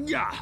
Yeah.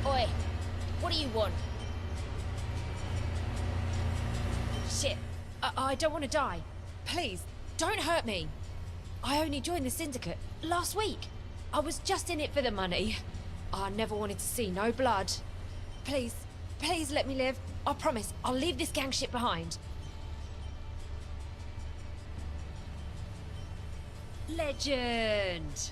Oi, what do you want? Shit, I don't want to die. Please, don't hurt me. I only joined the Syndicate last week. I was just in it for the money. I never wanted to see no blood. Please, please let me live. I promise, I'll leave this gang shit behind. Legend!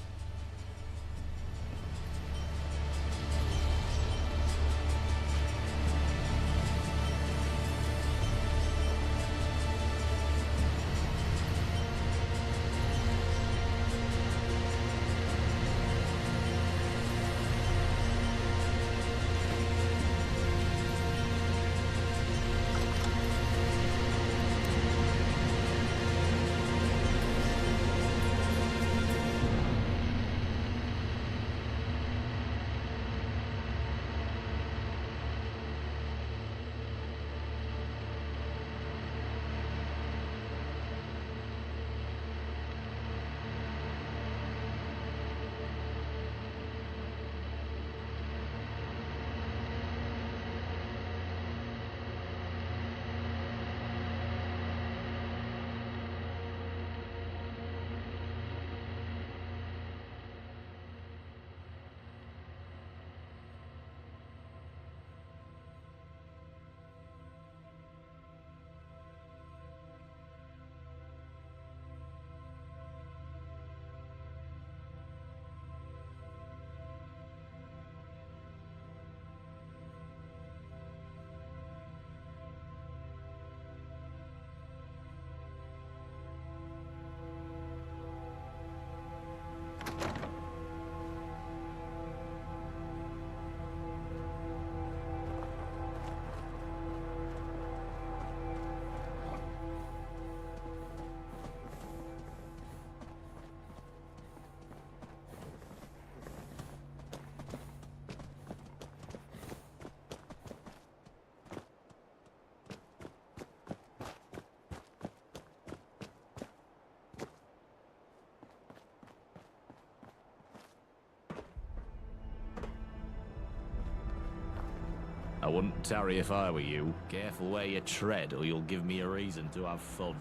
I wouldn't tarry if I were you. Careful where you tread, or you'll give me a reason to have fun.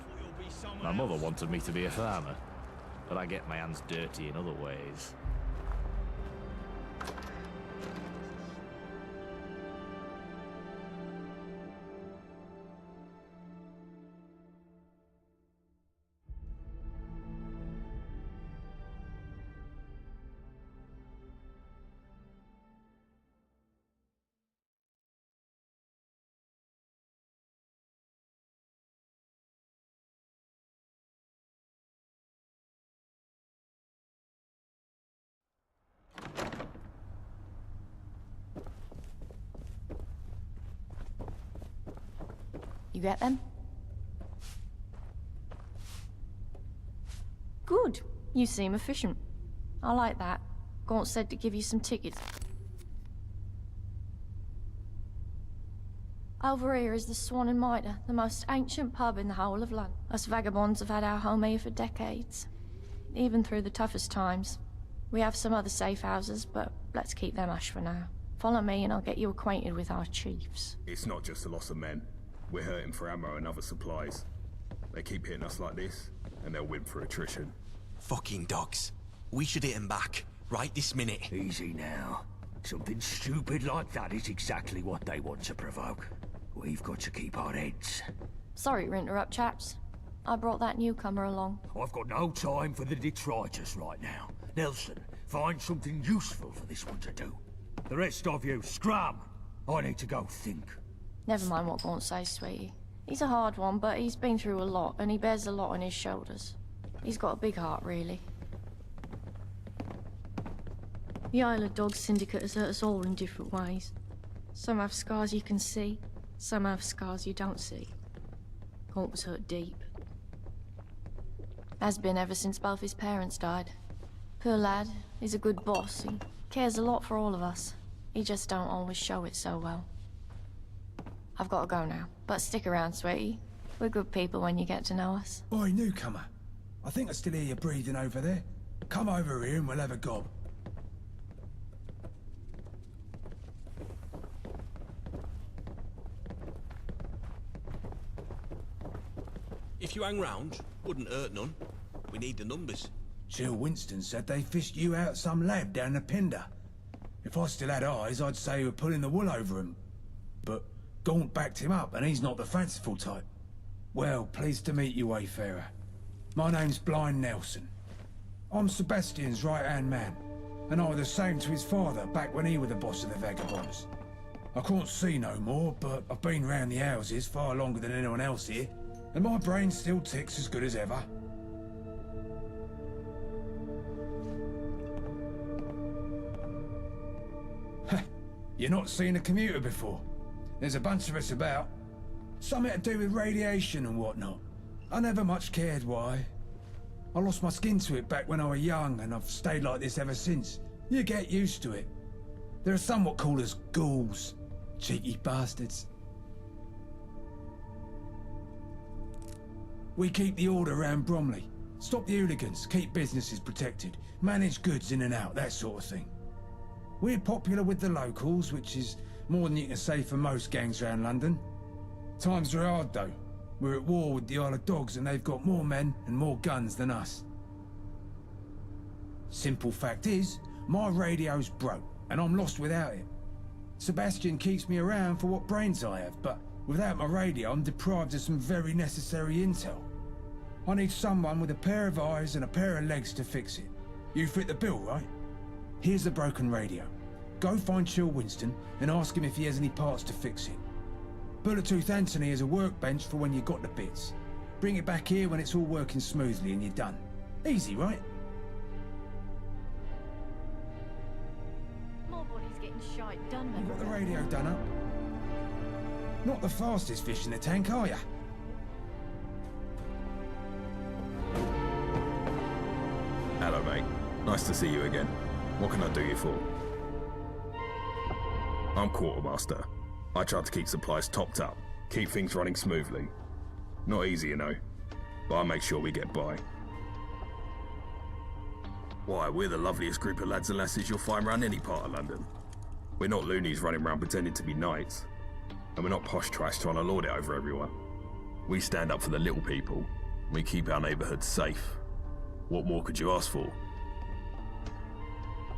My mother wanted me to be a farmer, but I get my hands dirty in other ways. get them? Good. You seem efficient. I like that. Gaunt said to give you some tickets. Over here is the Swan and Mitre, the most ancient pub in the whole of London. Us vagabonds have had our home here for decades, even through the toughest times. We have some other safe houses, but let's keep them hush for now. Follow me and I'll get you acquainted with our chiefs. It's not just a loss of men. We're hurting for ammo and other supplies. They keep hitting us like this, and they'll win for attrition. Fucking dogs. We should hit them back, right this minute. Easy now. Something stupid like that is exactly what they want to provoke. We've got to keep our heads. Sorry to interrupt, chaps. I brought that newcomer along. I've got no time for the detritus right now. Nelson, find something useful for this one to do. The rest of you, scram! I need to go think. Never mind what Gaunt says, sweetie. He's a hard one, but he's been through a lot, and he bears a lot on his shoulders. He's got a big heart, really. The Isle of Dogs Syndicate has hurt us all in different ways. Some have scars you can see, some have scars you don't see. Gaunt was hurt deep. Has been ever since both his parents died. Poor lad, he's a good boss. He cares a lot for all of us. He just don't always show it so well. I've got to go now, but stick around, sweetie. We're good people when you get to know us. Oi, newcomer. I think I still hear you breathing over there. Come over here and we'll have a gob. If you hang round, wouldn't hurt none. We need the numbers. Jill Winston said they fished you out some lab down the Pinder. If I still had eyes, I'd say you were pulling the wool over him. But Gaunt backed him up, and he's not the fanciful type. Well, pleased to meet you, Wayfarer. My name's Blind Nelson. I'm Sebastian's right-hand man, and I was the same to his father back when he was the boss of the Vagabonds. I can't see no more, but I've been round the houses far longer than anyone else here, and my brain still ticks as good as ever. You're not seen a commuter before. There's a bunch of us about. Something to do with radiation and whatnot. I never much cared why. I lost my skin to it back when I was young, and I've stayed like this ever since. You get used to it. There are some what call us ghouls. Cheeky bastards. We keep the order around Bromley. Stop the hooligans, keep businesses protected, manage goods in and out, that sort of thing. We're popular with the locals, which is more than you can say for most gangs around London. Times are hard, though. We're at war with the Isle of Dogs, and they've got more men and more guns than us. Simple fact is, my radio's broke, and I'm lost without it. Sebastian keeps me around for what brains I have, but without my radio, I'm deprived of some very necessary intel. I need someone with a pair of eyes and a pair of legs to fix it. You fit the bill, right? Here's the broken radio. Go find Chill Winston and ask him if he has any parts to fix it. Bullet-Tooth Anthony has a workbench for when you got the bits. Bring it back here when it's all working smoothly and you're done. Easy, right? My body's getting shite done. You got the radio done up? Not the fastest fish in the tank, are ya? Hello, mate. Nice to see you again. What can I do you for? I'm Quartermaster. I try to keep supplies topped up, keep things running smoothly. Not easy, you know, but I make sure we get by. Why, we're the loveliest group of lads and lasses you'll find around any part of London. We're not loonies running around pretending to be knights. And we're not posh trash trying to lord it over everyone. We stand up for the little people. We keep our neighbourhood safe. What more could you ask for?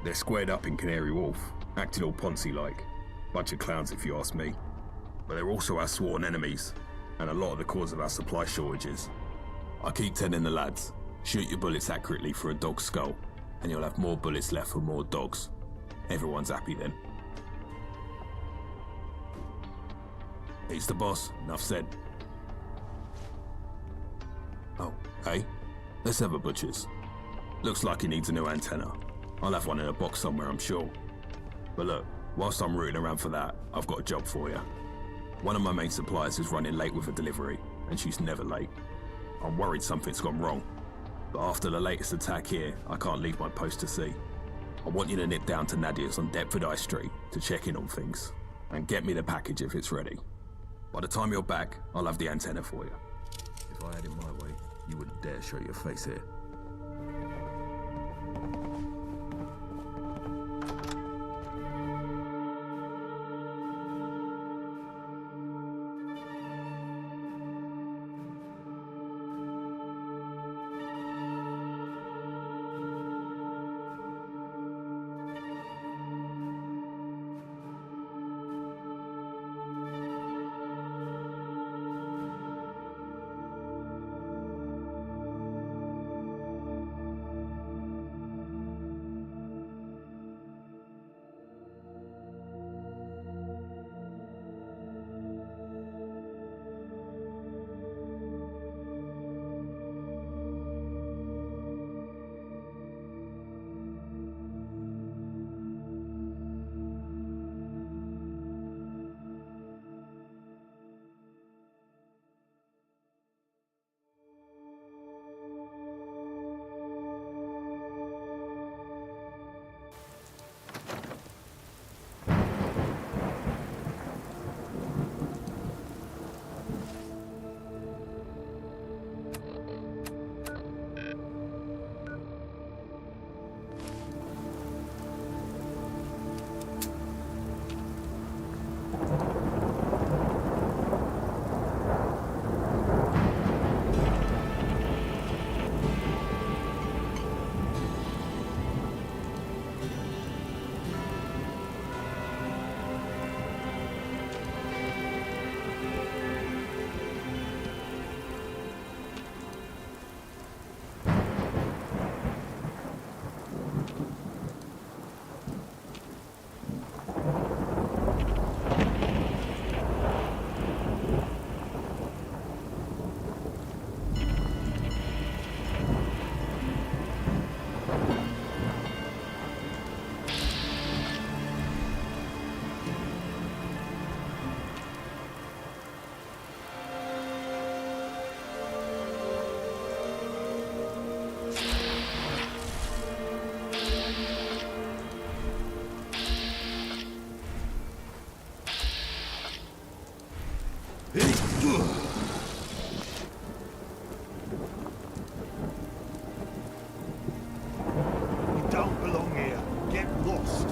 They're squared up in Canary Wharf, acting all Ponzi-like. Bunch of clowns if you ask me. But they're also our sworn enemies, and a lot of the cause of our supply shortages. I keep telling the lads, shoot your bullets accurately for a dog's skull, and you'll have more bullets left for more dogs. Everyone's happy then. He's the boss, enough said. Oh, hey? Let's have a butcher's. Looks like he needs a new antenna. I'll have one in a box somewhere, I'm sure. But look, whilst I'm rooting around for that, I've got a job for you. One of my main suppliers is running late with a delivery, and she's never late. I'm worried something's gone wrong. But after the latest attack here, I can't leave my post to sea. I want you to nip down to Nadia's on Deptford High Street to check in on things, and get me the package if it's ready. By the time you're back, I'll have the antenna for you. If I had it my way, you wouldn't dare show your face here. You don't belong here. Get lost.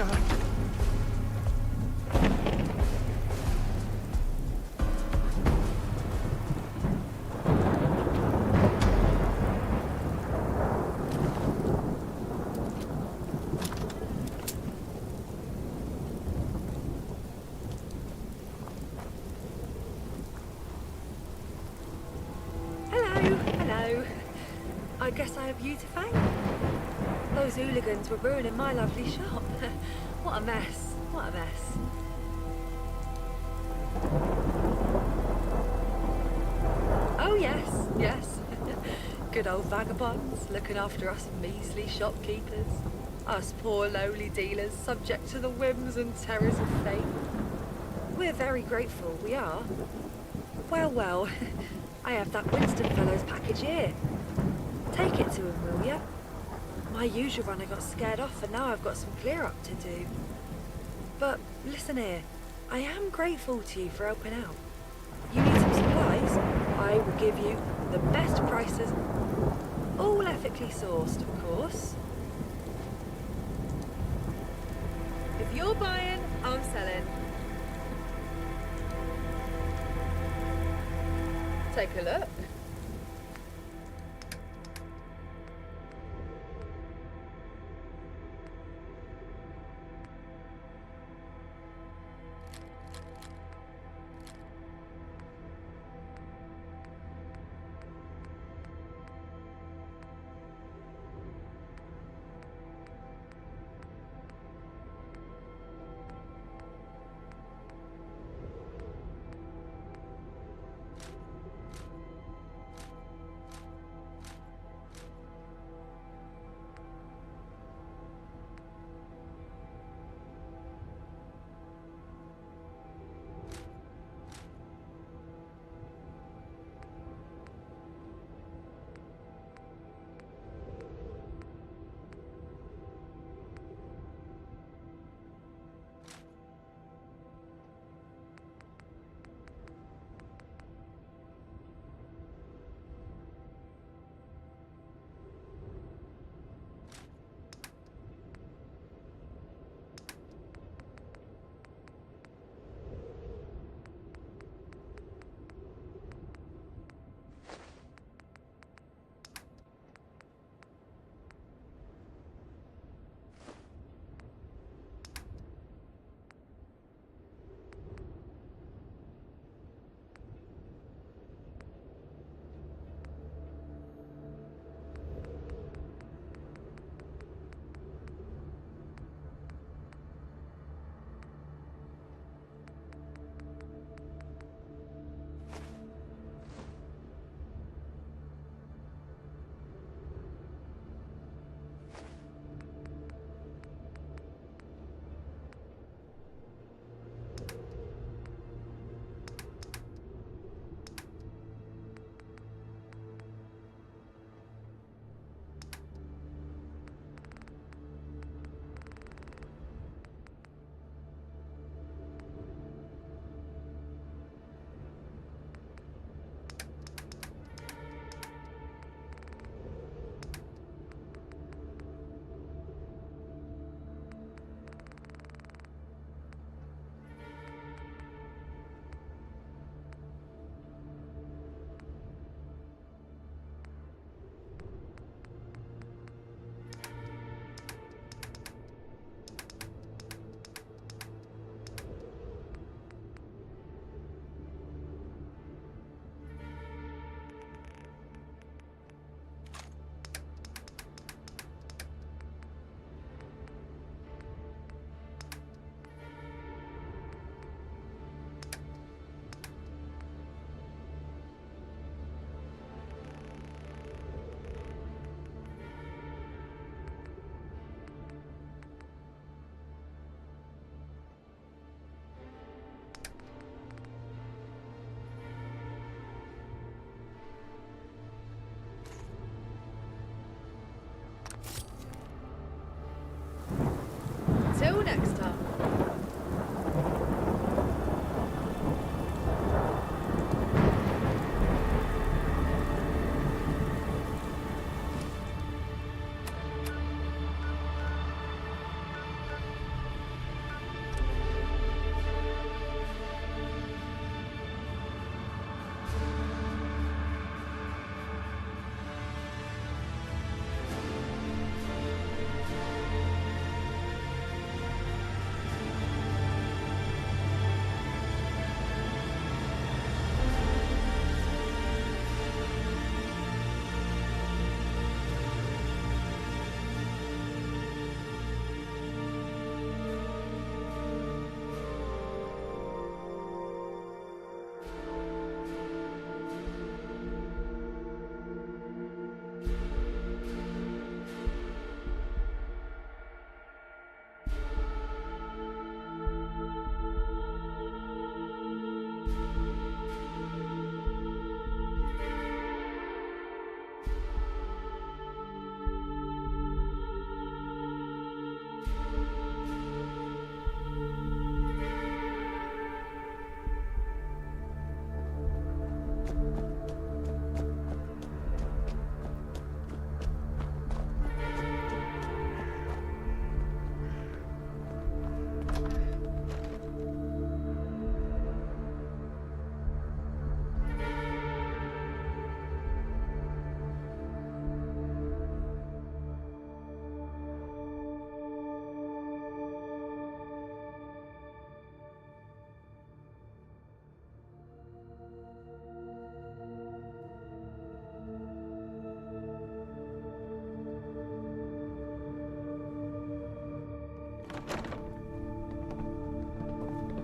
ya. Hello, hello. I guess I have you to thank. Those hooligans were ruining my lovely shop. What a mess, what a mess. Oh yes, yes. Good old vagabonds, looking after us measly shopkeepers. Us poor lowly dealers, subject to the whims and terrors of fate. We're very grateful, we are. Well, well, I have that Winston fellow's package here. Take it to him, will ya? My usual runner got scared off and now I've got some clear up to do. But listen here, I am grateful to you for helping out. You need some supplies? I will give you the best prices, all ethically sourced, of course. If you're buying, I'm selling. Take a look.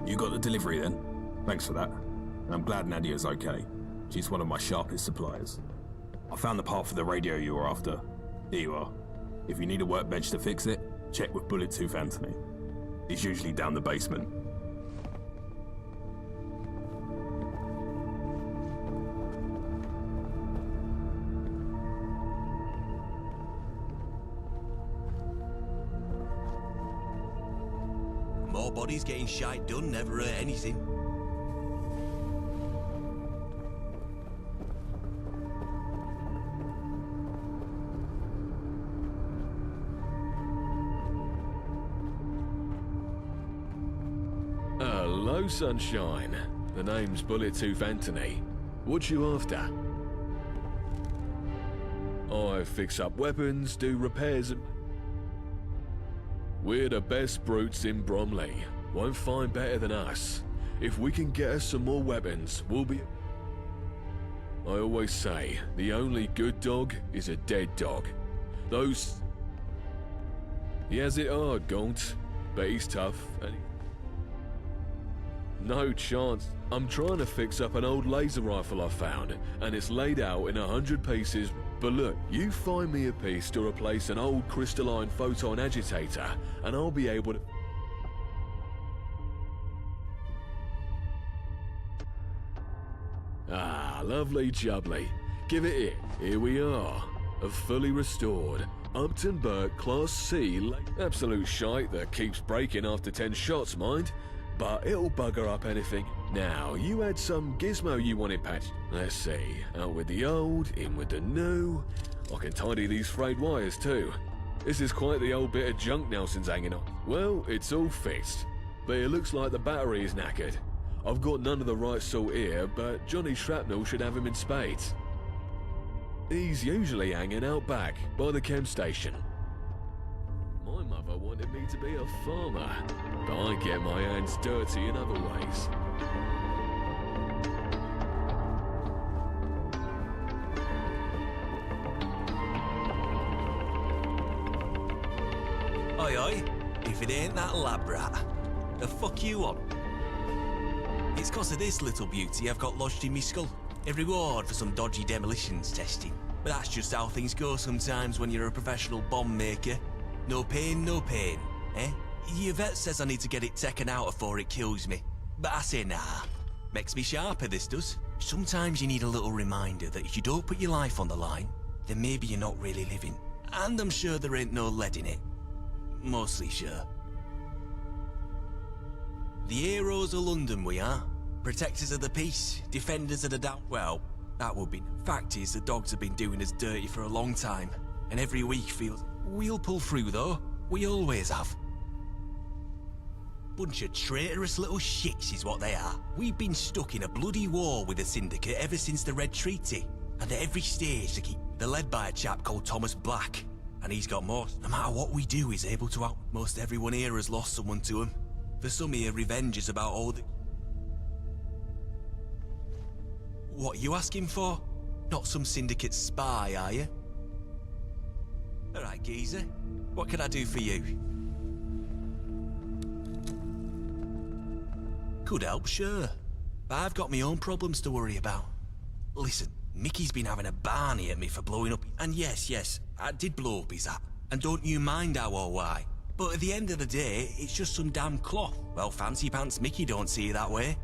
You got the delivery then? Thanks for that. And I'm glad Nadia's okay. She's one of my sharpest suppliers. I found the part for the radio you were after. Here you are. If you need a workbench to fix it, check with Bullet-Tooth Anthony. He's usually down the basement. More bodies getting shite done never hurt anything. Hello, sunshine. The name's Bullet-Tooth Anthony. What you after? I fix up weapons, do repairs and... We're the best brutes in Bromley. Won't find better than us. If we can get us some more weapons, we'll be... I always say, the only good dog is a dead dog. Those... He has it hard, Gaunt, but he's tough and he... No chance. I'm trying to fix up an old laser rifle I found, and it's laid out in 100 pieces. But look, you find me a piece to replace an old crystalline photon agitator, and I'll be able to... Ah, lovely jubbly. Give it here. Here we are. A fully restored Upton Burke Class C... Absolute shite that keeps breaking after 10 shots, mind. But it'll bugger up anything. Now, you had some gizmo you wanted patched. Let's see. Out with the old, in with the new. I can tidy these frayed wires too. This is quite the old bit of junk Nelson's hanging on. Well, it's all fixed. But it looks like the battery is knackered. I've got none of the right sort here, but Johnny Shrapnel should have him in spades. He's usually hanging out back, by the chem station. My mother wanted me to be a farmer, but I get my hands dirty in other ways. Oi, oi. If it ain't that lab rat, the fuck you on? It's 'cause of this little beauty I've got lodged in me skull. A reward for some dodgy demolitions testing. But that's just how things go sometimes when you're a professional bomb maker. No pain, eh? Your vet says I need to get it taken out before it kills me. But I say nah. Makes me sharper, this does. Sometimes you need a little reminder that if you don't put your life on the line, then maybe you're not really living. And I'm sure there ain't no lead in it. Mostly sure. The heroes of London we are. Protectors of the peace, defenders of the down... Well, that would be... Fact is, the dogs have been doing us dirty for a long time. And every week feels... We'll pull through, though. We always have. Bunch of traitorous little shits is what they are. We've been stuck in a bloody war with the Syndicate ever since the Red Treaty. And at every stage they keep... They're led by a chap called Thomas Black. And he's got more. No matter what we do, he's able to out... Most everyone here has lost someone to him. For some here, revenge is about all the... What are you asking for? Not some Syndicate spy, are you? Alright, geezer. What can I do for you? Could help, sure. But I've got my own problems to worry about. Listen, Mickey's been having a barney at me for blowing up... And yes, I did blow up his app. And don't you mind how or why. But at the end of the day, it's just some damn cloth. Well, fancy pants Mickey don't see it that way.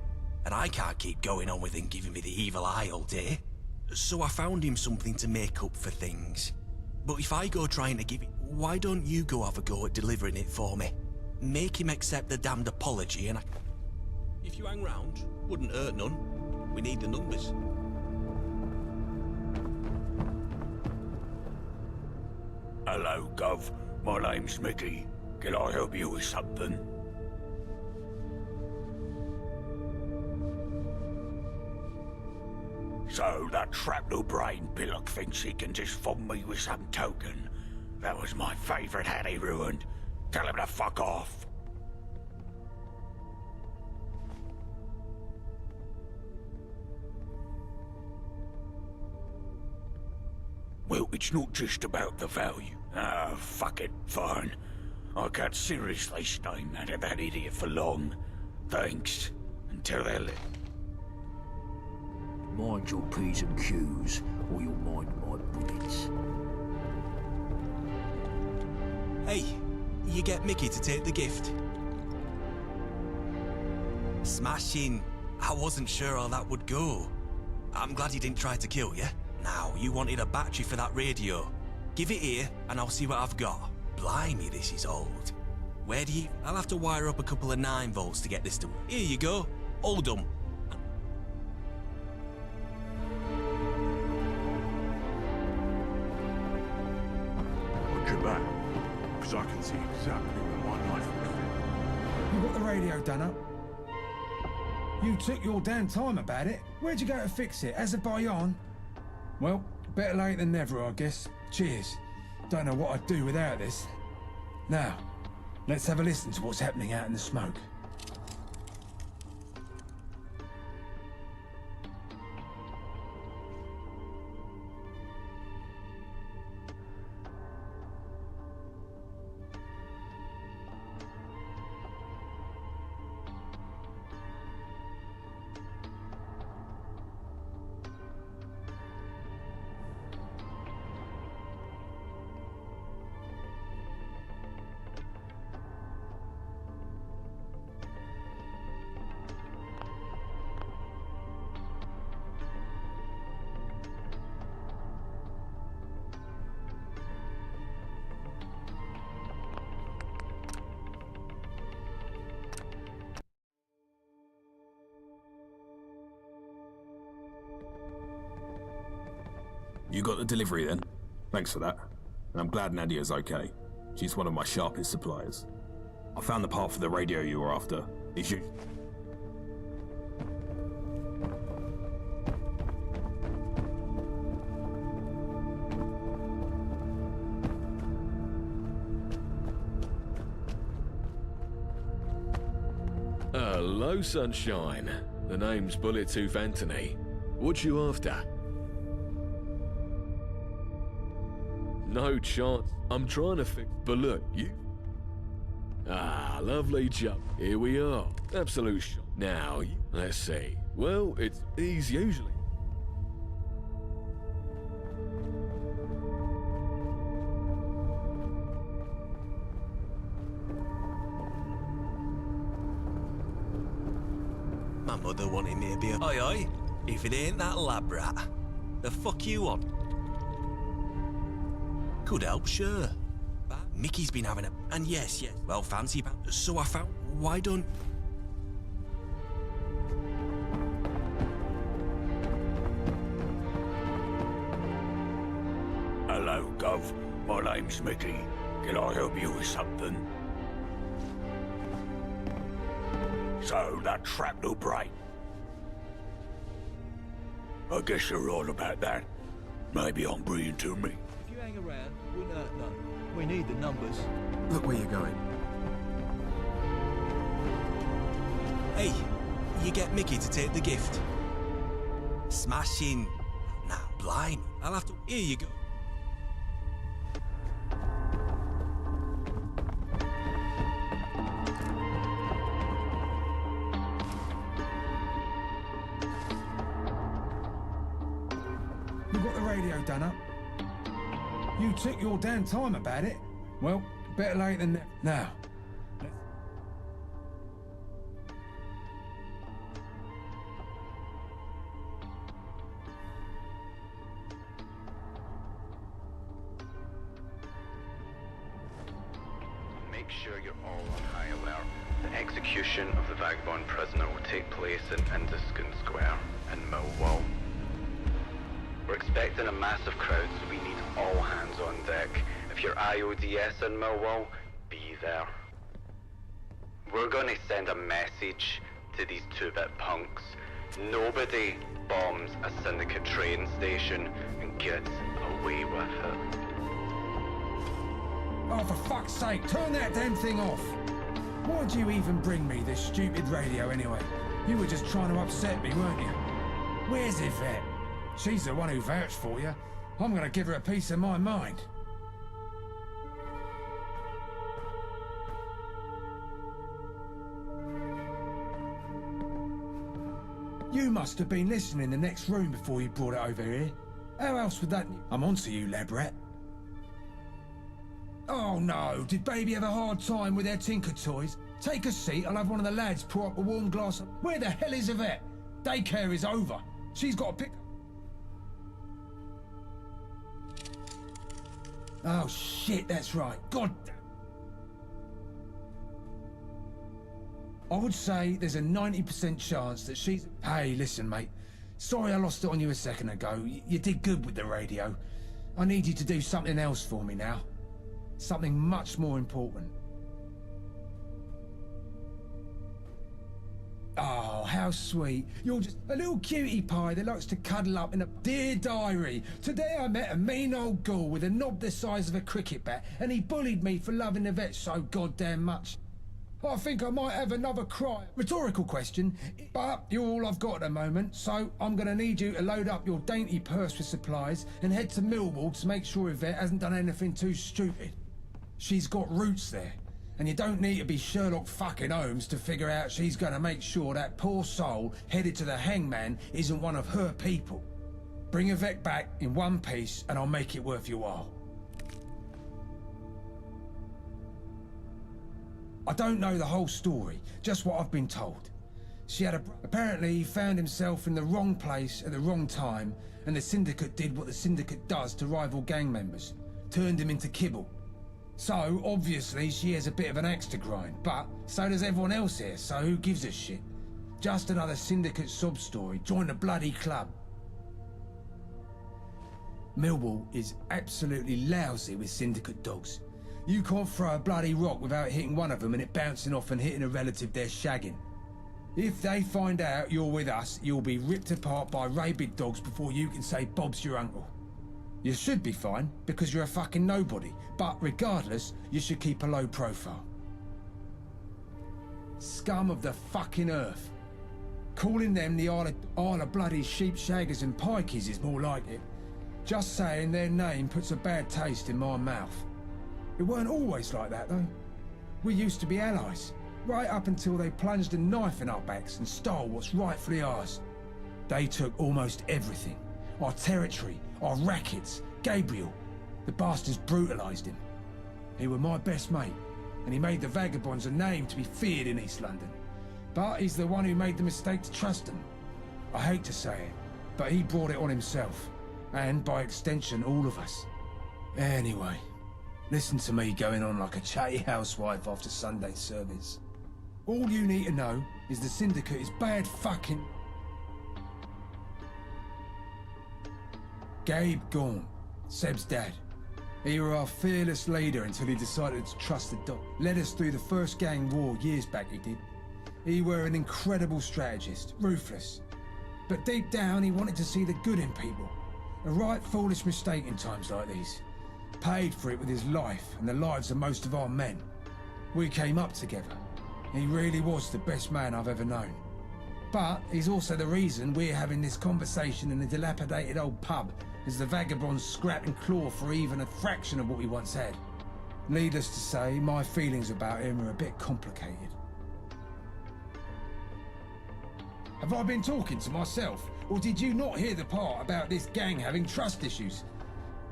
And I can't keep going on with him giving me the evil eye all day. So I found him something to make up for things. But if I go trying to give it, why don't you go have a go at delivering it for me? Make him accept the damned apology and I... If you hang round, wouldn't hurt none. We need the numbers. Hello, Gov. My name's Mickey. Can I help you with something? So that shrapnel brain pillock thinks he can just fund me with some token. That was my favourite hat he ruined. Tell him to fuck off. Well, it's not just about the value. Ah, fuck it, fine. I can't seriously stay mad at that idiot for long. Thanks. Until then. Mind your P's and Q's, or you'll mind my bullets. Hey, you get Mickey to take the gift. Smashing. I wasn't sure how that would go. I'm glad he didn't try to kill you. Now, you wanted a battery for that radio. Give it here, and I'll see what I've got. Blimey, this is old. Where do you... I'll have to wire up a couple of 9 volts to get this to... Here you go. All done. Watch your back, because I can see exactly where my knife would fit. You got the radio done up? You took your damn time about it. Where'd you go to fix it? Azerbaijan? Well, better late than never, I guess. Cheers. Don't know what I'd do without this. Now, let's have a listen to what's happening out in the smoke. You got the delivery then? Thanks for that. And I'm glad Nadia's okay. She's one of my sharpest suppliers. I found the part for the radio you were after. Is you... Hello, sunshine. The name's Bullet-Tooth Anthony. What you after? No chance. I'm trying to fix... But look, you... Ah, lovely job. Here we are. Absolute shot. Now, let's see. Well, he's usually... My mother wanted me to be a... Oi, oi. If it ain't that lab rat, the fuck you on? Could help, sure. But Mickey's been having a... And yes, well, fancy... So I found... Why don't... Hello, Gov. My name's Mickey. Can I help you with something? So, that shrapnel brain. I guess you're right about that. Maybe I'm breathing too me. If you hang around, wouldn't hurt none. We need the numbers. Look where you're going. Hey, you get Mickey to take the gift. Smashing. Nah, blind. I'll have to... Here you go. You got the radio done up? You took your damn time about it. Well, better late than never. Now, make sure you're all on high alert. The execution of the vagabond prisoner will take place in Induskin Square in Millwall. We're expecting a massive crowd, so we need all hands on deck. If you're IODS in Millwall, be there. We're going to send a message to these two-bit punks. Nobody bombs a Syndicate train station and gets away with it. oh, for fuck's sake, turn that damn thing off. Why'd you even bring me this stupid radio anyway? You were just trying to upset me, weren't you? Where's Yvette? She's the one who vouched for you. I'm gonna give her a piece of my mind. You must have been listening in the next room before you brought it over here. How else would that... I'm onto you, lab rat. Oh no, did baby have a hard time with their Tinker toys? Take a seat, I'll have one of the lads pour up a warm glass of... Where the hell is Yvette? Daycare is over. She's got to pick... Oh shit, that's right. God damn. I would say there's a 90% chance that she's... Hey, listen, mate. Sorry I lost it on you a second ago. You did good with the radio. I need you to do something else for me now. Something much more important. Oh, how sweet. You're just a little cutie pie that likes to cuddle up in a... Dear diary, today I met a mean old ghoul with a knob the size of a cricket bat, and he bullied me for loving Yvette so goddamn much. I think I might have another cry. Rhetorical question, but you're all I've got at the moment, so I'm gonna need you to load up your dainty purse with supplies and head to Millwall to make sure Yvette hasn't done anything too stupid. She's got roots there, and you don't need to be Sherlock fucking Holmes to figure out she's gonna make sure that poor soul headed to the hangman isn't one of her people. Bring Yvette back in one piece and I'll make it worth your while. I don't know the whole story, just what I've been told. She had a... Apparently he found himself in the wrong place at the wrong time, and the Syndicate did what the Syndicate does to rival gang members. Turned him into kibble. So, obviously, she has a bit of an axe to grind, but so does everyone else here, so who gives a shit? Just another Syndicate sob story. Join the bloody club. Millwall is absolutely lousy with Syndicate dogs. You can't throw a bloody rock without hitting one of them and it bouncing off and hitting a relative they're shagging. If they find out you're with us, you'll be ripped apart by rabid dogs before you can say Bob's your uncle. You should be fine, because you're a fucking nobody, but regardless, you should keep a low profile. Scum of the fucking earth. Calling them the Isle of bloody sheep shaggers and pikeys is more like it. Just saying their name puts a bad taste in my mouth. It weren't always like that, though. We used to be allies, right up until they plunged a knife in our backs and stole what's rightfully ours. They took almost everything. Our territory, our rackets, Gabriel. The bastards brutalised him. He was my best mate, and he made the vagabonds a name to be feared in East London. But he's the one who made the mistake to trust them. I hate to say it, but he brought it on himself, and by extension all of us. Anyway, listen to me going on like a chatty housewife after Sunday service. All you need to know is the Syndicate is bad fucking... Gabe Gaunt, Seb's dad. He was our fearless leader until he decided to trust the dog. Led us through the first gang war years back, he did. He were an incredible strategist, ruthless. But deep down, he wanted to see the good in people. A right foolish mistake in times like these. Paid for it with his life and the lives of most of our men. We came up together. He really was the best man I've ever known. But he's also the reason we're having this conversation in a dilapidated old pub as the vagabonds scrap and claw for even a fraction of what we once had. Needless to say, my feelings about him are a bit complicated. Have I been talking to myself, or did you not hear the part about this gang having trust issues?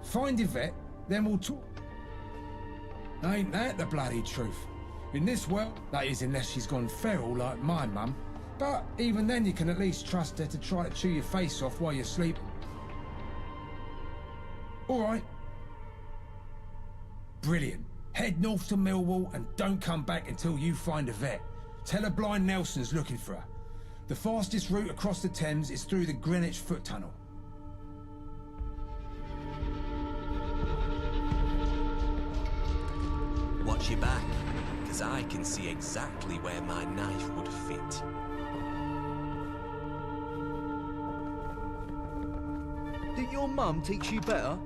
Find Yvette, then we'll talk. Ain't that the bloody truth? In this world, that is unless she's gone feral like my mum. But even then you can at least trust her to try to chew your face off while you're sleeping. Alright. Brilliant. Head north to Millwall and don't come back until you find Yvette. Tell her Blind Nelson's looking for her. The fastest route across the Thames is through the Greenwich Foot Tunnel. Watch your back, because I can see exactly where my knife would fit. Did your mum teach you better?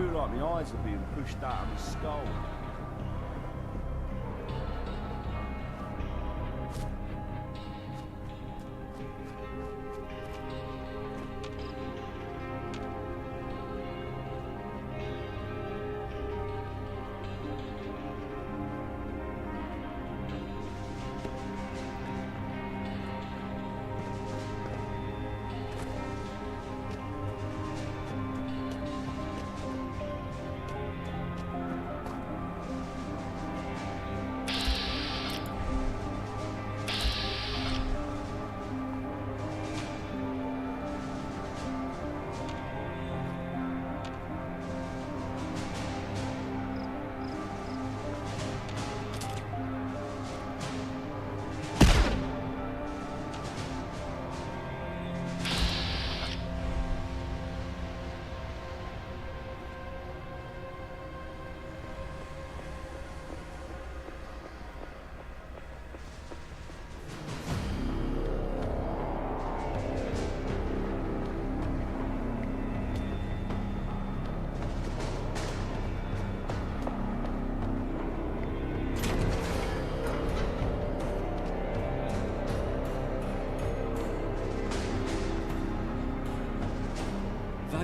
feel like my eyes are being pushed out of my skull.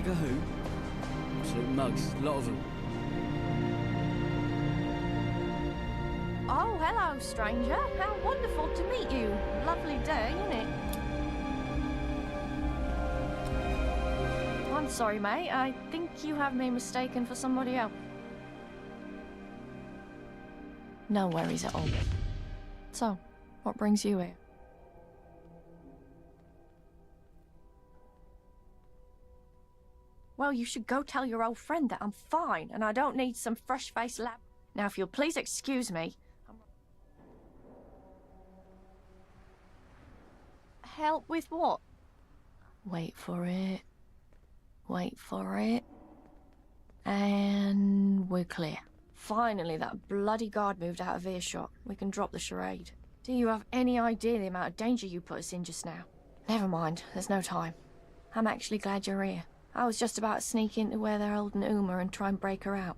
Vega who? Absolute mugs, a lot of them. Oh, hello, stranger. How wonderful to meet you. Lovely day, isn't it? I'm sorry, mate. I think you have me mistaken for somebody else. No worries at all. So, what brings you here? Well, you should go tell your old friend that I'm fine and I don't need some fresh-faced lab. Now, if you'll please excuse me. Help with what? Wait for it. Wait for it. And we're clear. Finally, that bloody guard moved out of earshot. We can drop the charade. Do you have any idea the amount of danger you put us in just now? Never mind, there's no time. I'm actually glad you're here. I was just about to sneak into where they're holding Uma and try and break her out.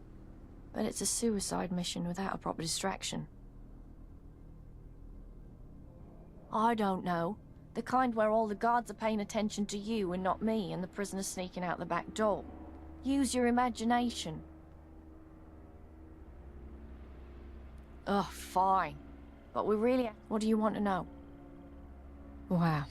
But it's a suicide mission without a proper distraction. I don't know. The kind where all the guards are paying attention to you and not me and the prisoner sneaking out the back door. Use your imagination. Ugh, fine. But we really... What do you want to know? Wow,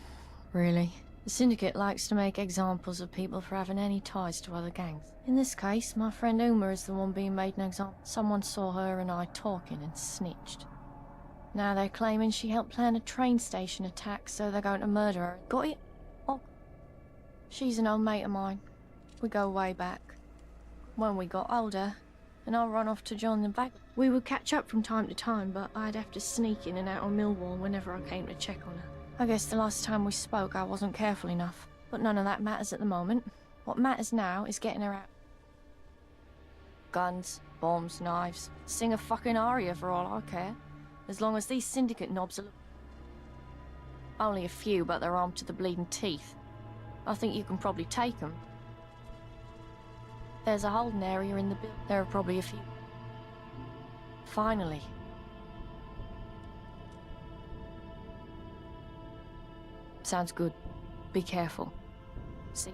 really? The Syndicate likes to make examples of people for having any ties to other gangs. In this case, my friend Uma is the one being made an example. Someone saw her and I talking and snitched. Now they're claiming she helped plan a train station attack, so they're going to murder her. Got it? Oh. She's an old mate of mine. We go way back. When we got older, and I run off to join the back. We would catch up from time to time, but I'd have to sneak in and out on Millwall whenever I came to check on her. I guess the last time we spoke I wasn't careful enough, but none of that matters at the moment. What matters now is getting her out. Guns, bombs, knives. Sing a fucking aria for all I care. As long as these Syndicate knobs are... Only a few, but they're armed to the bleeding teeth. I think you can probably take them. There's a holding area in the building. There are probably a few. Finally. Sounds good. Be careful. See.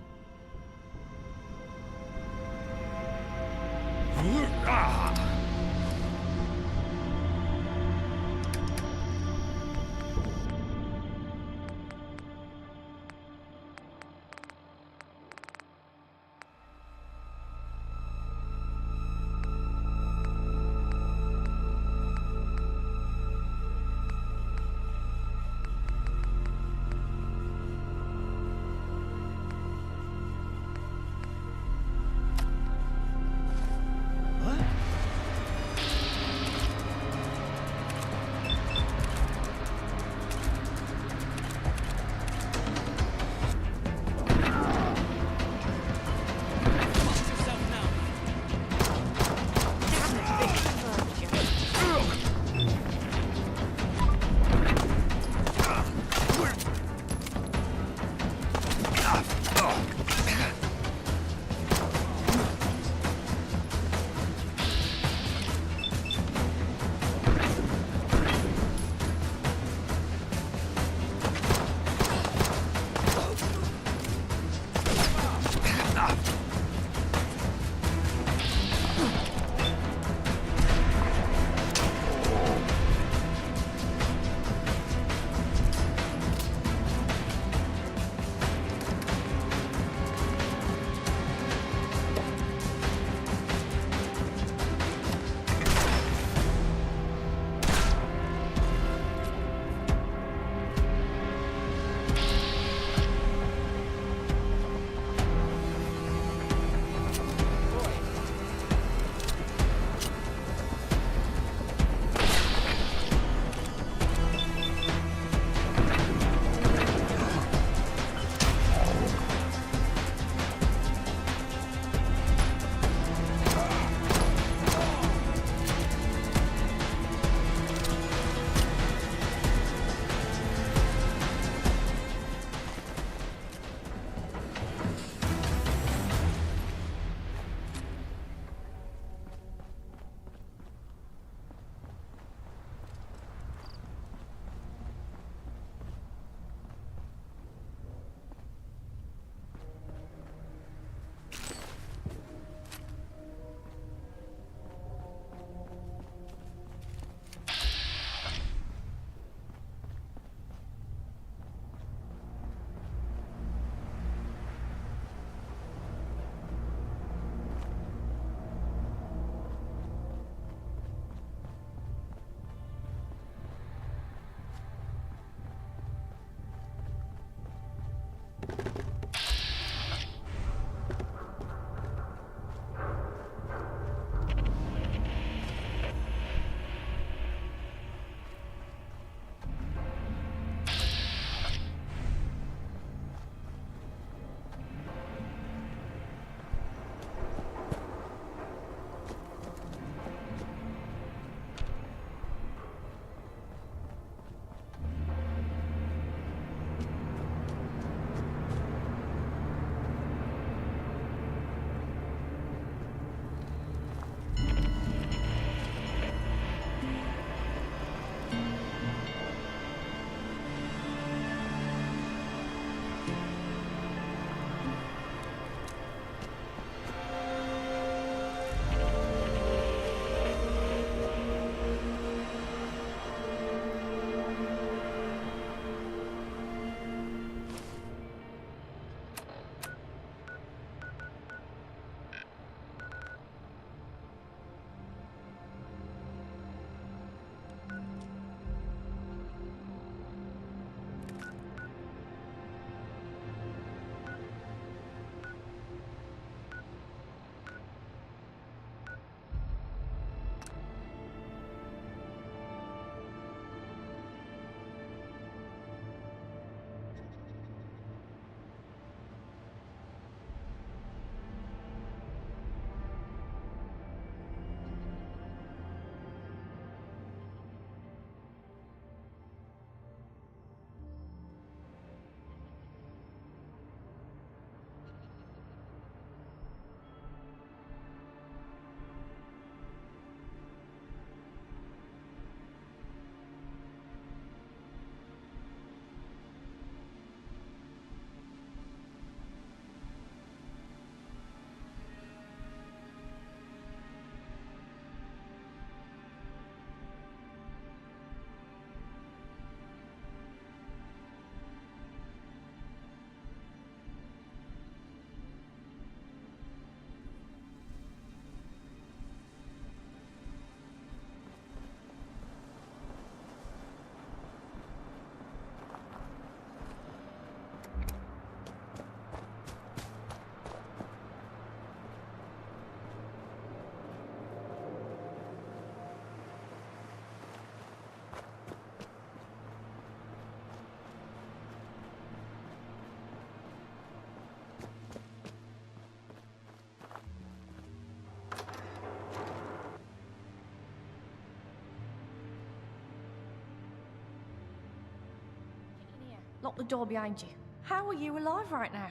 Lock the door behind you. How are you alive right now?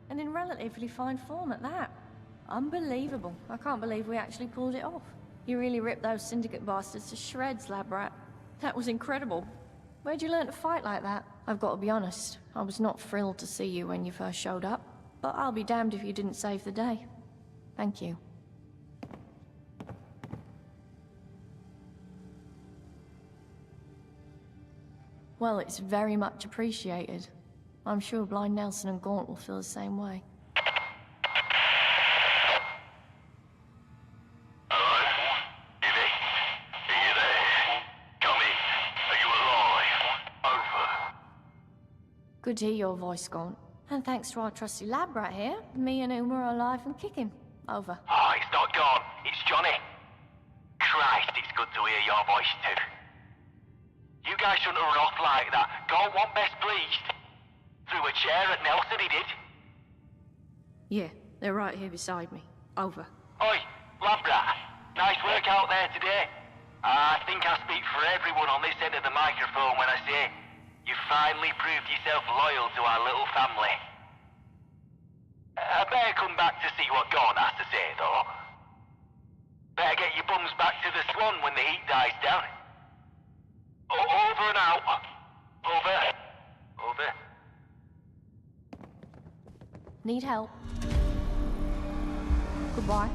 And in relatively fine form at that. Unbelievable. I can't believe we actually pulled it off. You really ripped those syndicate bastards to shreds, lab rat. That was incredible. Where'd you learn to fight like that? I've got to be honest, I was not thrilled to see you when you first showed up. But I'll be damned if you didn't save the day. Thank you. Well, it's very much appreciated. I'm sure Blind Nelson and Gaunt will feel the same way. Good to hear your voice, Gaunt. And thanks to our trusty lab rat here, me and Uma are alive and kicking. Over. Oh, it's not gone. It's Johnny. Christ, it's good to hear your voice too. You guys shouldn't have run off like that. Gaunt won't best pleased. Threw a chair at Nelson, he did. Yeah, they're right here beside me. Over. Oi, lab rat. Nice work out there today. I think I speak for everyone on this end of the microphone when I say you finally proved yourself loyal to our little family. I better come back to see what Gaunt has to say, though. Better get your bums back to the Swan when the heat dies down. Over and out. Over. Over. Need help? Goodbye.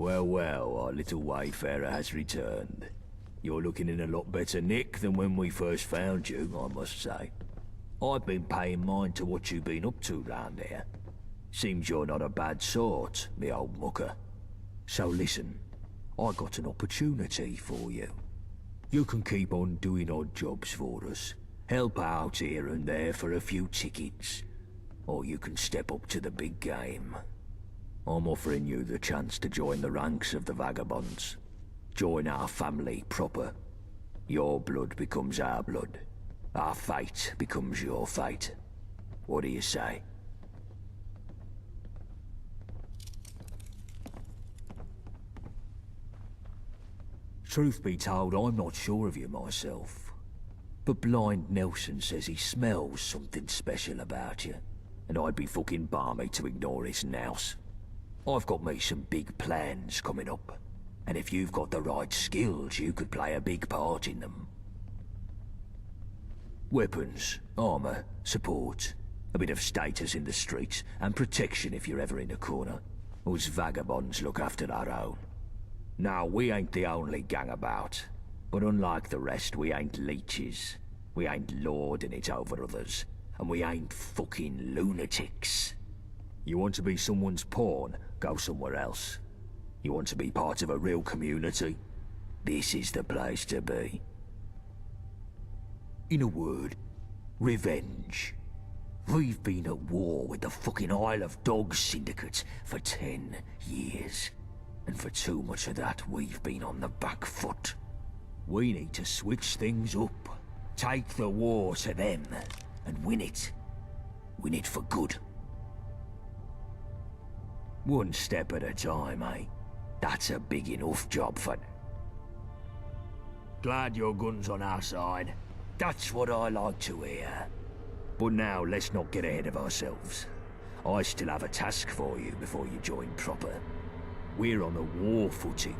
Well, well, our little wayfarer has returned. You're looking in a lot better nick than when we first found you, I must say. I've been paying mind to what you've been up to round here. Seems you're not a bad sort, me old mucker. So listen, I got an opportunity for you. You can keep on doing odd jobs for us, help out here and there for a few tickets, or you can step up to the big game. I'm offering you the chance to join the ranks of the Vagabonds. Join our family proper. Your blood becomes our blood. Our fate becomes your fate. What do you say? Truth be told, I'm not sure of you myself. But Blind Nelson says he smells something special about you. And I'd be fucking balmy to ignore his nous. I've got me some big plans coming up. And if you've got the right skills, you could play a big part in them. Weapons, armor, support, a bit of status in the streets, and protection if you're ever in a corner. Us vagabonds look after our own. Now, we ain't the only gang about, but unlike the rest, we ain't leeches. We ain't lording it over others, and we ain't fucking lunatics. You want to be someone's pawn, go somewhere else. You want to be part of a real community? This is the place to be. In a word, revenge. We've been at war with the fucking Isle of Dogs Syndicate for 10 years. And for too much of that, we've been on the back foot. We need to switch things up. Take the war to them, and win it. Win it for good. One step at a time, eh? That's a big enough job for... Glad your gun's on our side. That's what I like to hear. But now, let's not get ahead of ourselves. I still have a task for you before you join proper. We're on a war footing,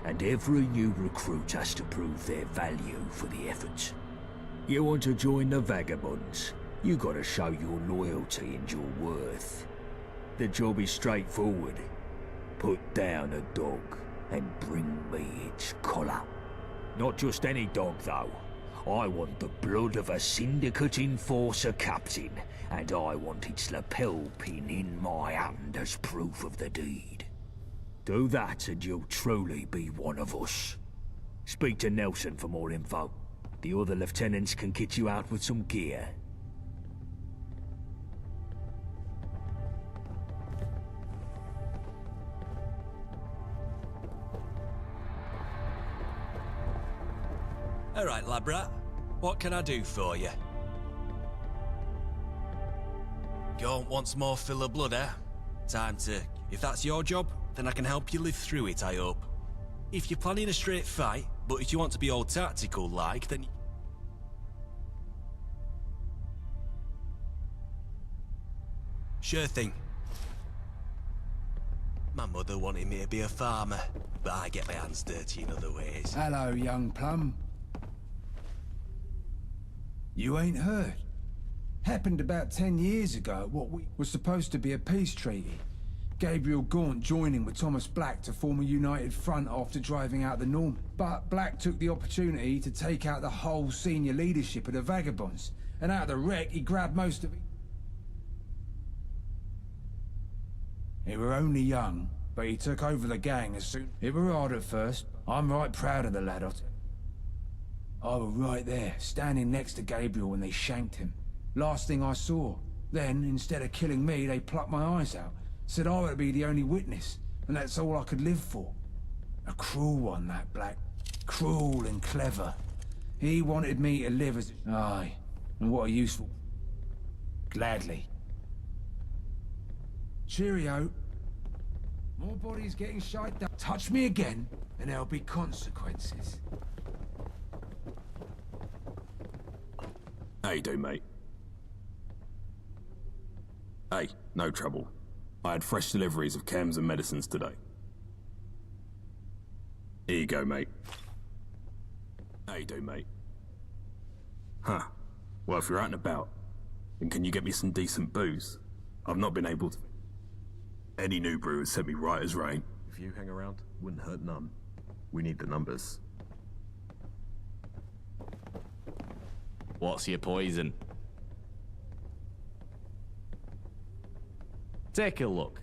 and every new recruit has to prove their value for the effort. You want to join the Vagabonds, you gotta show your loyalty and your worth. The job is straightforward. Put down a dog and bring me its collar. Not just any dog, though. I want the blood of a Syndicate Enforcer captain, and I want its lapel pin in my hand as proof of the deed. Do that and you'll truly be one of us. Speak to Nelson for more info. The other lieutenants can kit you out with some gear. Alright, Labrat. What can I do for you? Go once more fill of blood, eh? Time to... If that's your job, then I can help you live through it, I hope. If you're planning a straight fight, but if you want to be all tactical like, then... Sure thing. My mother wanted me to be a farmer, but I get my hands dirty in other ways. Hello, young plum. You ain't heard? Happened about 10 years ago at what was supposed to be a peace treaty. Gabriel Gaunt joining with Thomas Black to form a united front after driving out the Norman. But Black took the opportunity to take out the whole senior leadership of the Vagabonds. And out of the wreck, he grabbed most of it. He were only young, but he took over the gang as soon... It were hard at first. I'm right proud of the lad, I were right there, standing next to Gabriel when they shanked him. Last thing I saw. Then, instead of killing me, they plucked my eyes out. Said I would be the only witness, and that's all I could live for. A cruel one, that Black. Cruel and clever. He wanted me to live as... Aye, and what a useful... Gladly. Cheerio. More bodies getting shite down. Touch me again, and there'll be consequences. How you doing, mate? Hey, no trouble. I had fresh deliveries of chems and medicines today. Here you go, mate. How you doing, mate? Huh. Well, if you're out and about, then can you get me some decent booze? I've not been able to... Any new brew has sent me right as rain. few hang around, wouldn't hurt none. We need the numbers. What's your poison? Take a look.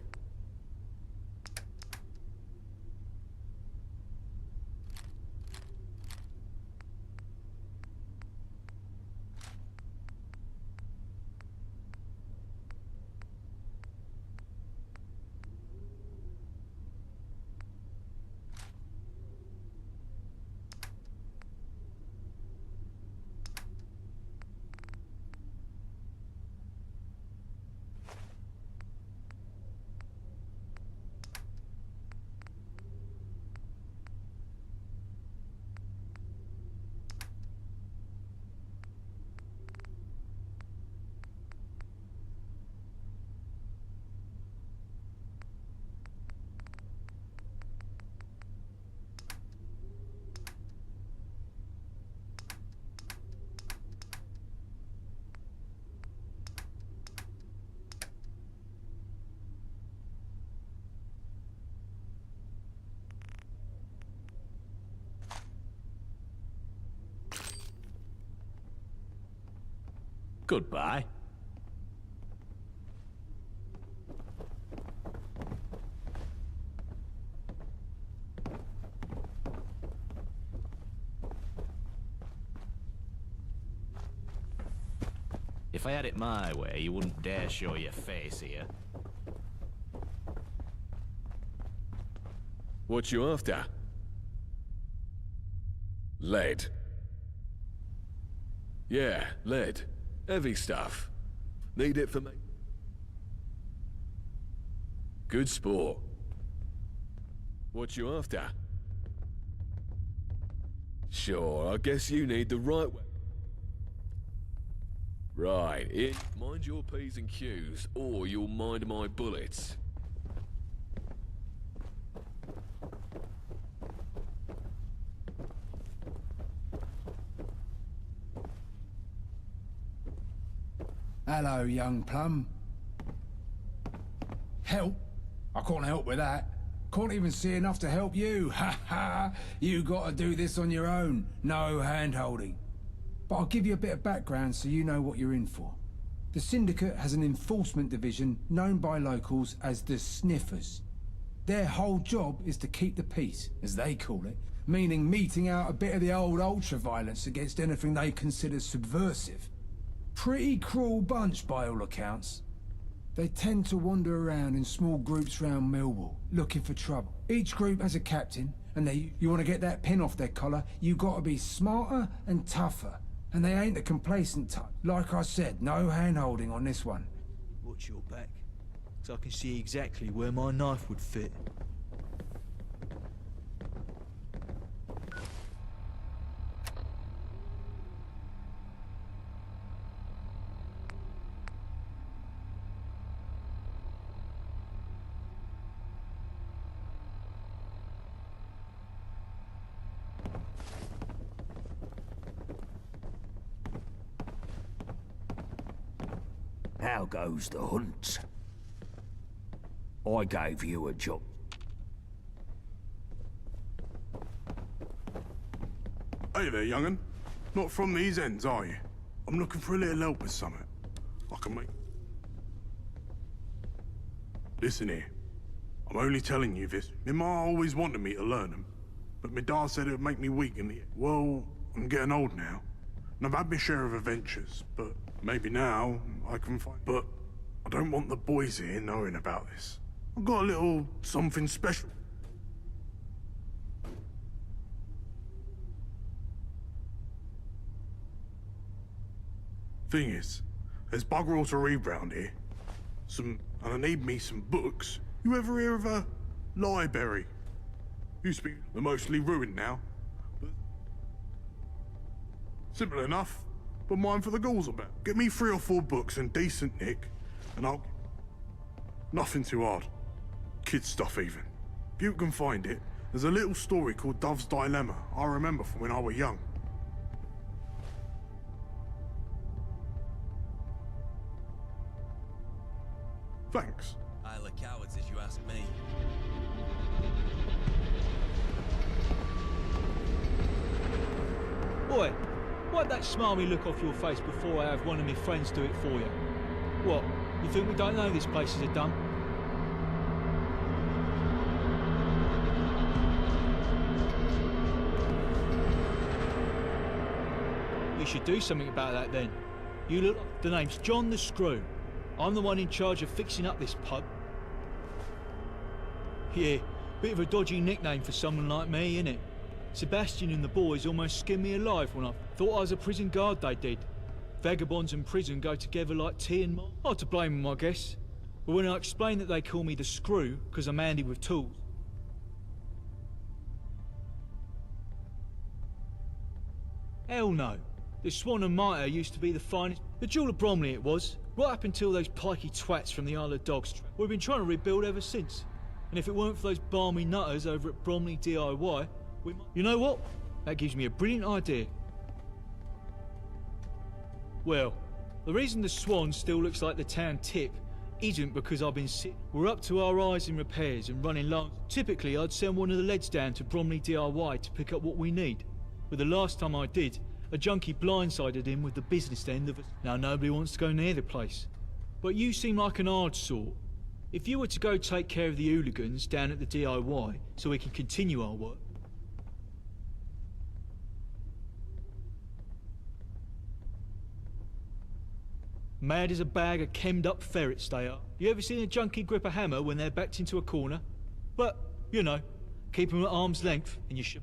Goodbye. If I had it my way, you wouldn't dare show your face here. What you after? Lead. Yeah, lead. Heavy stuff. Need it for me. Good sport. What you after? Sure, I guess you need the right way. Right, mind your P's and Q's, or you'll mind my bullets. Hello, young plum. Help? I can't help with that. Can't even see enough to help you. Ha ha! You gotta do this on your own. No hand-holding. But I'll give you a bit of background so you know what you're in for. The Syndicate has an enforcement division known by locals as the Sniffers. Their whole job is to keep the peace, as they call it, meaning meting out a bit of the old ultra-violence against anything they consider subversive. Pretty cruel bunch by all accounts. They tend to wander around in small groups round Millwall, looking for trouble. Each group has a captain, and you want to get that pin off their collar, you gotta be smarter and tougher. And they ain't the complacent type. Like I said, no hand-holding on this one. Watch your back, so I can see exactly where my knife would fit. How goes the hunt? I gave you a job. Hey there, young'un. Not from these ends, are you? I'm looking for a little help with something. I can make... Listen here. I'm only telling you this. My ma always wanted me to learn them, but my dad said it would make me weak in the... Well, I'm getting old now, and I've had my share of adventures, but maybe now I can find... But I don't want the boys here knowing about this. I've got a little something special. Thing is, there's bugger all to read round here. And I need me some books. You ever hear of a library? Used to be, they're mostly ruined now. But simple enough, but mine for the ghouls about. Get me 3 or 4 books and decent nick, and I'll... Nothing too hard. Kid stuff even. If you can find it, there's a little story called Dove's Dilemma I remember from when I was young. Thanks. Isle of Cowards, if you ask me. Boy, wipe that smarmy look off your face before I have one of my friends do it for you. What, you think we don't know this place is a dump? You should do something about that then. You look... The name's John the Screw. I'm the one in charge of fixing up this pub. Yeah, bit of a dodgy nickname for someone like me, innit? Sebastian and the boys almost skinned me alive when I thought I was a prison guard, they did. Vagabonds and prison go together like tea and malt. Hard to blame them, I guess. But when I explain that they call me the Screw because I'm handy with tools... Hell no. The Swan and Mitre used to be the finest... The Jewel of Bromley it was, right up until those pikey twats from the Isle of Dogs. We've been trying to rebuild ever since. And if it weren't for those balmy nutters over at Bromley DIY, we might... You know what? That gives me a brilliant idea. Well, the reason the Swan still looks like the town tip isn't because I've been sick. We're up to our eyes in repairs and running low. Typically, I'd send one of the leads down to Bromley DIY to pick up what we need. But the last time I did, a junkie blindsided him with the business end of it. Now nobody wants to go near the place. But you seem like an hard sort. If you were to go take care of the hooligans down at the DIY so we can continue our work... Mad as a bag of chemmed up ferrets they are. You ever seen a junkie grip a hammer when they're backed into a corner? But, you know, keep them at arm's length and you should...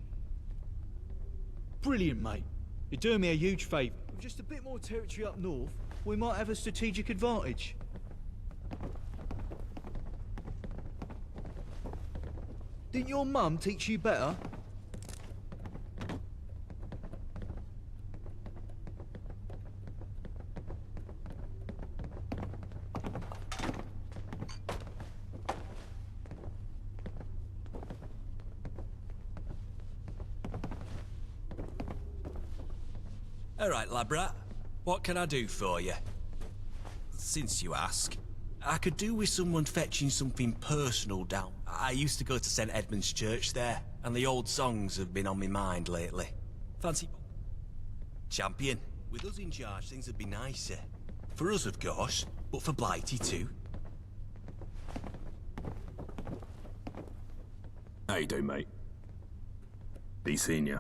Brilliant, mate. You're doing me a huge favour. With just a bit more territory up north, we might have a strategic advantage. Didn't your mum teach you better? Alright, Labrat. What can I do for you? Since you ask, I could do with someone fetching something personal down. I used to go to St. Edmund's Church there, and the old songs have been on my mind lately. Fancy... Champion, with us in charge, things would be nicer. For us, of course, but for Blighty too. How you doing, mate? Be seeing ya.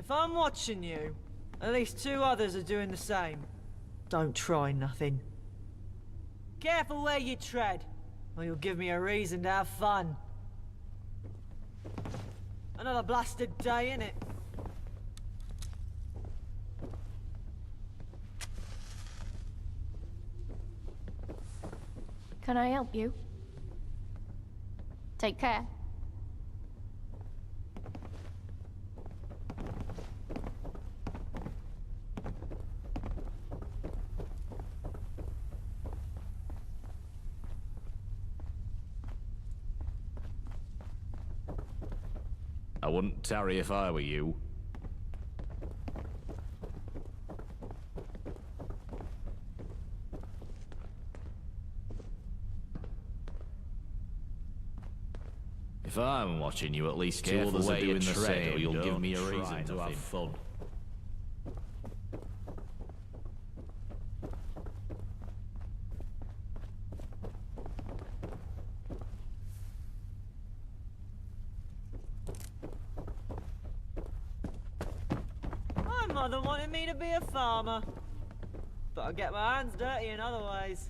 If I'm watching you, at least two others are doing the same. Don't try nothing. Careful where you tread, or you'll give me a reason to have fun. Another blasted day, innit? Can I help you? Take care. I wouldn't tarry if I were you. If I'm watching you, at least Careful two others where are you doing the tread, same, or or you'll give don't me a try reason to have nothing. fun. My mother wanted me to be a farmer, but I get my hands dirty in other ways.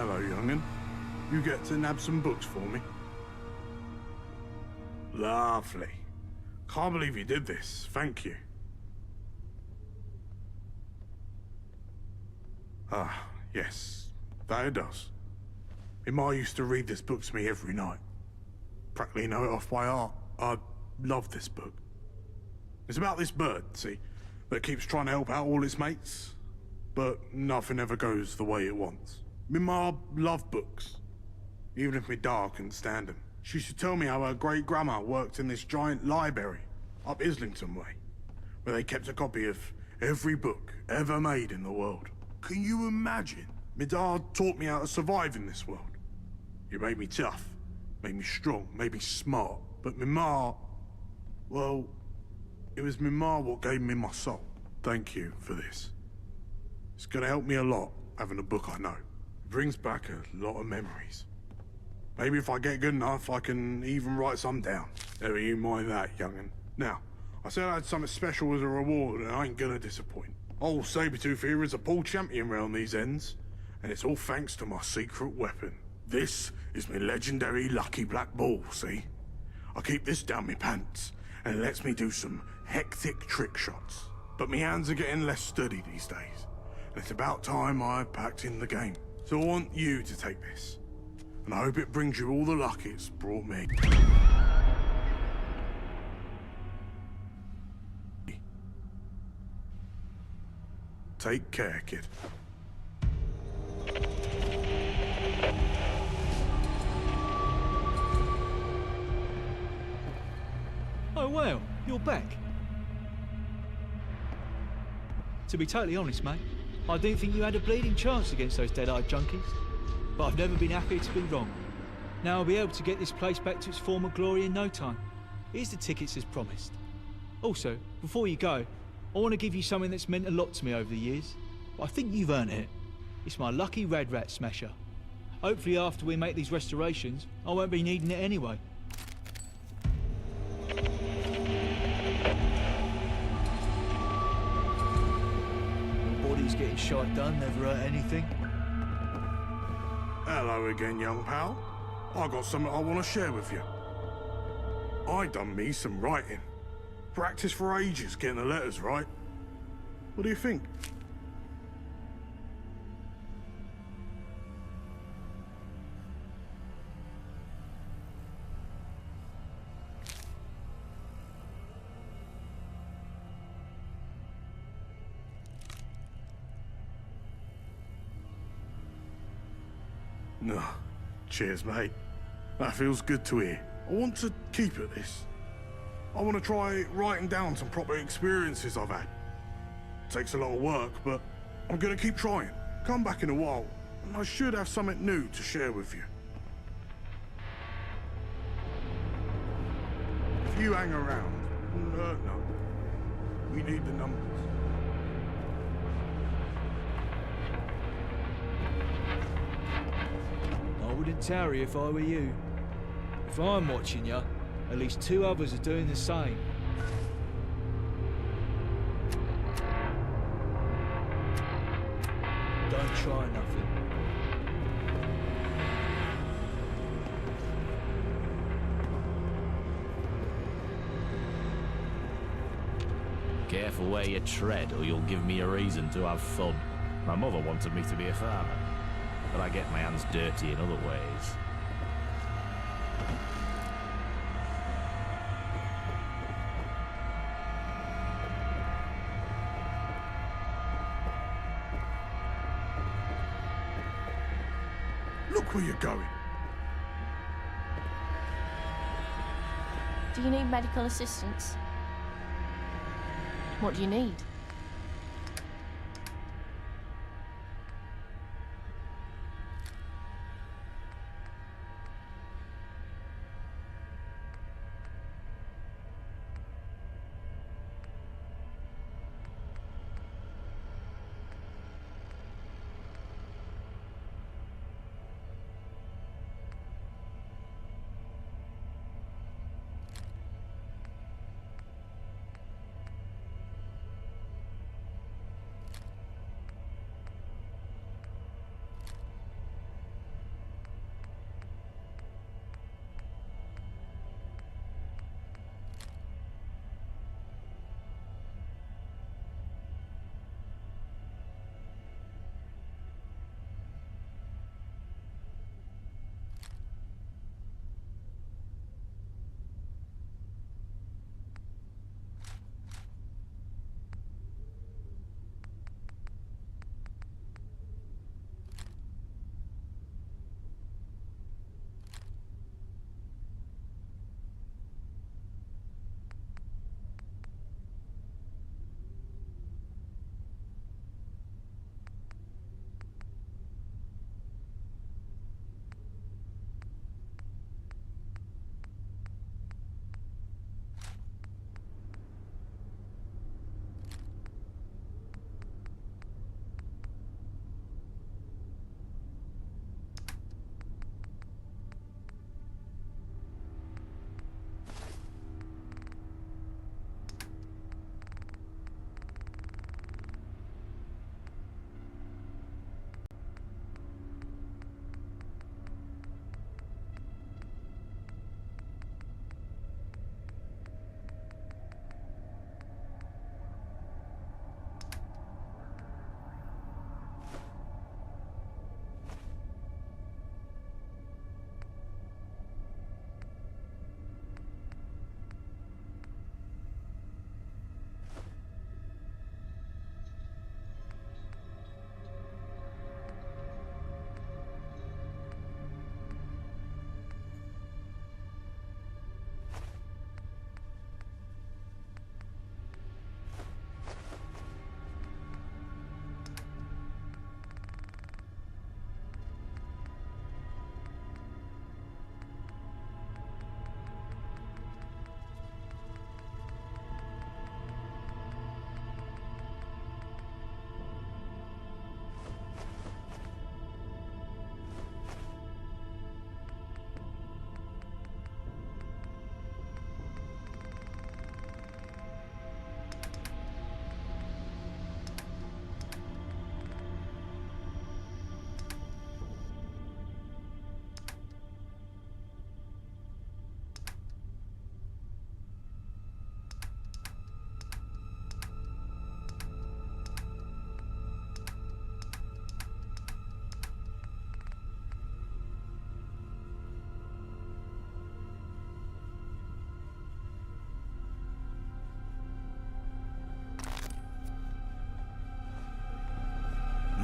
Hello, young'un. You get to nab some books for me? Lovely. Can't believe you did this. Thank you. Ah, yes. That it does. My ma used to read this book to me every night. Practically know it off by heart. I love this book. It's about this bird, see, that keeps trying to help out all its mates, but nothing ever goes the way it wants. My ma loved books, even if my da couldn't stand them. She used to tell me how her great-grandma worked in this giant library up Islington Way, where they kept a copy of every book ever made in the world. Can you imagine? My dad taught me how to survive in this world. It made me tough, made me strong, made me smart. But my ma, well, it was my ma what gave me my soul. Thank you for this. It's gonna help me a lot, having a book I know. It brings back a lot of memories. Maybe if I get good enough, I can even write some down. Never you mind that, young'un. Now, I said I had something special as a reward, and I ain't gonna disappoint. Old Sabretooth here is a pool champion round these ends, and it's all thanks to my secret weapon. This is my legendary Lucky Black Ball, see? I keep this down my pants, and it lets me do some hectic trick shots. But my hands are getting less sturdy these days, and it's about time I packed in the game. So I want you to take this, and I hope it brings you all the luck it's brought me. Take care, kid. Oh, well, you're back. To be totally honest, mate, I didn't think you had a bleeding chance against those dead-eyed junkies. But I've never been happier to be wrong. Now I'll be able to get this place back to its former glory in no time. Here's the tickets as promised. Also, before you go, I want to give you something that's meant a lot to me over the years. But I think you've earned it. It's my lucky Red Rat Smasher. Hopefully after we make these restorations, I won't be needing it anyway. Body's getting shot done, never hurt anything. Hello again, young pal. I got something I want to share with you. I done me some writing. Practiced for ages getting the letters right. What do you think? No. Cheers, mate. That feels good to hear. I want to keep at this. I want to try writing down some proper experiences I've had. Takes a lot of work, but I'm gonna keep trying. Come back in a while, and I should have something new to share with you. If you hang around, it wouldn't hurt no. We need the numbers. I wouldn't tarry if I were you. If I'm watching you, at least 2 others are doing the same. Don't try nothing. Careful where you tread, or you'll give me a reason to have fun. My mother wanted me to be a farmer, but I get my hands dirty in other ways. Look where you're going. Do you need medical assistance? What do you need?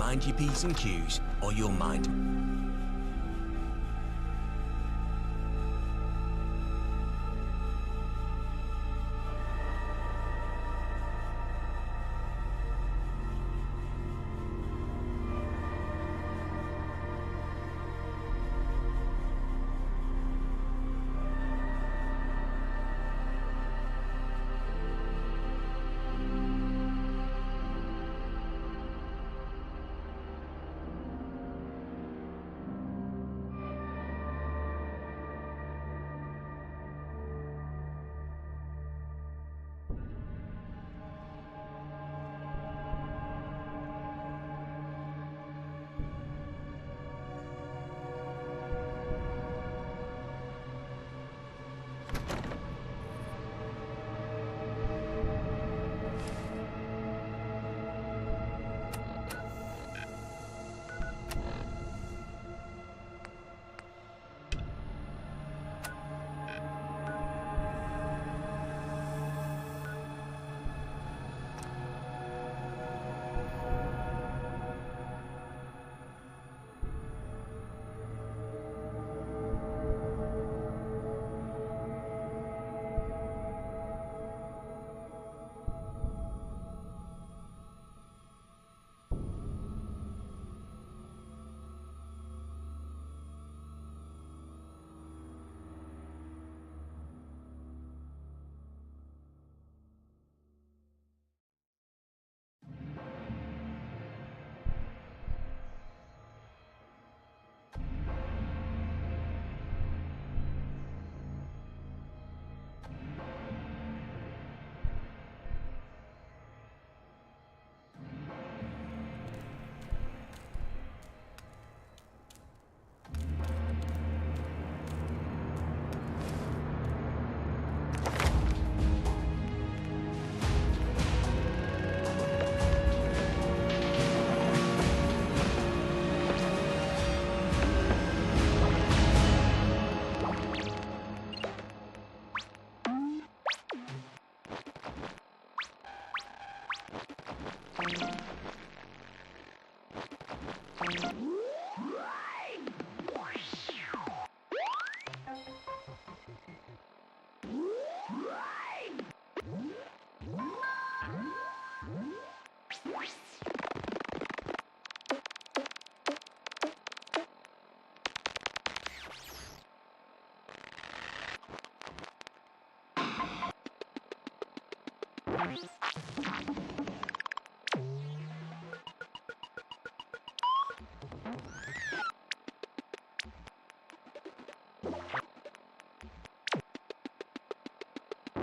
mind your P's and Q's, or you'll mind.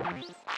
Bye.